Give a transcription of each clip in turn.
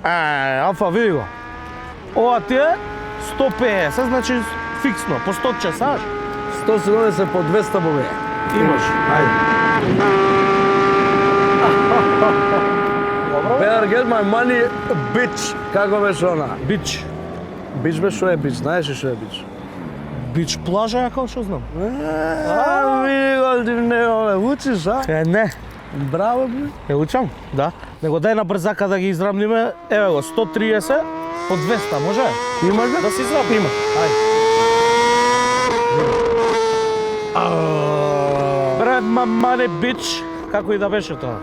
Алфа, види го. Ова ти е 150, значи фиксно, по 100 часа. 170 по 200 бобе. Имаш. Ајде. Better get my money, bitch. Како беше она? Бич. Бич беше, шо е бич? Знаеш ли шо е бич? Бич плажа, како што знам. Види го, ти не, учиш, а? Не. Браво, бе. Учам, да. Него дај на брзака да ги израмниме. Еве го, 130 по 200, може? Имаш Да се израмни. Има. Ајде. Брат, мамане, бич. Како и да беше тоа.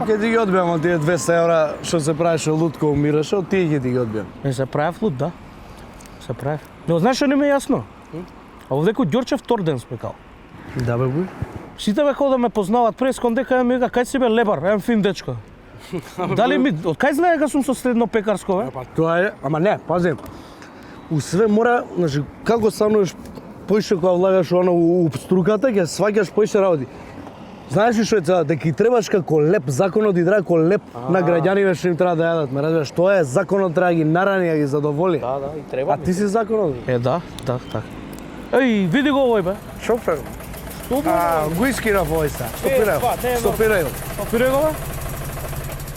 Ке ти ги одбијам од тие 200 евра што се правеше лутко умираше, од тие ќе ти ги одбијам. Не се правев лут, да. Се правев. Но знаеш што не ми е јасно? А овде кој Ѓорчев втор ден спекал. Да бе, буј. Сите бе кога да ме познават прескон дека ми вика кај си бе лебар, еден фин дечко. Дали ми од кај знае дека сум со средно пекарско бе? Па тоа е, ама не, пази. Усве мора, значи како стануваш поише кога влагаш оно у струката, ќе сваќаш поише работи. Знаеш ли што е цела? Дека и требаш како леп, законот и треба како леп на граѓаните што им треба да јадат, ме разбираш? Тоа е законот, треба ги нарани, да ги задоволи. Да, и треба. А ти си законот. Да, така. Еј, види го овој бе. Шо прави? Го искира војса. Стопирај го. Стопирај го. Стопирај го бе?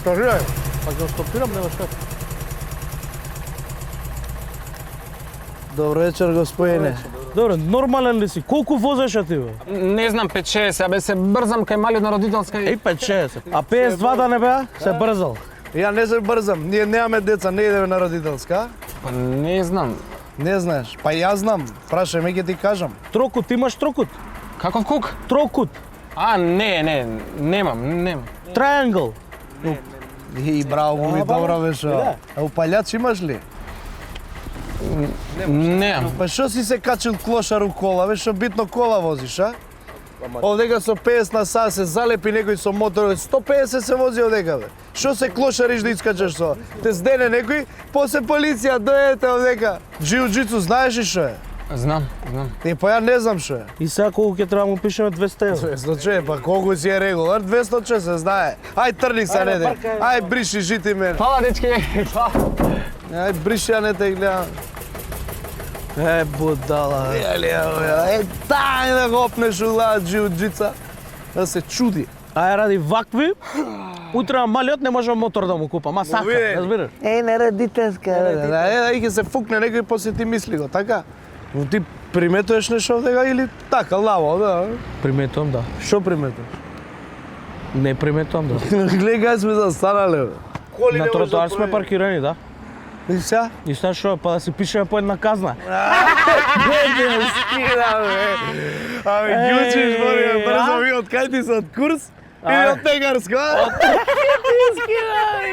Стопирај го. Па го стопирам, нема што. Добро вечер, господине. Добре, нормален ли си? Колку возеше ти бе? Не знам, 5-6, абе се брзам кај малиот на родителска. Еј 5-60. А 52 да не беа? Се брзал. Ја не се брзам, ние немаме деца, не идеме на родителска. Па не знам. Не знаеш, па јас знам, прашај ме ќе ти кажам. Трокут, имаш трокут? Каков кук? Трокут. Немам. Трајангл. И браво, ми добро беше. А упалјач имаш ли? Немам. Па што си се качил клошар у кола, бе, што битно кола возиш, а? Овдека со 50 на сат се залепи некој со мотор, 150 се вози овдека, бе. Што се клошариш да искачаш со? Те здене некој, после полиција дојдете овдека. Джиу-джитсу знаеш ли што е? Знам. И па ја не знам што е. И сега колку ќе треба му пишеме 200 евро. 200 че, па колку си е регулар, 200 че се знае. Ај трни се, не де. Ај бриши жити мене. Фала, дечки. Ај бриши, а не те гледам. Будала. Тај да го опнеш у джиу-джица. Да се чуди. Ај ради вакви, утре на малиот не може мотор да му купам, а сака, разбираш? Не родителска. Да ќе се фукне некој после ти мисли го, така? Но ти приметуваш нешто овдека или така, лаво, да? Приметувам, да. Што приметуваш? Не приметувам, да. Гледај кај сме застанале, бе. На тротоар сме паркирани, да. И сега? И сега што, па да си пишеме по една казна. Не скира, бе. Ами, ѓучиш, брзо, ви од кај ти се од курс? Или од пекарско, а? Ти скира, бе.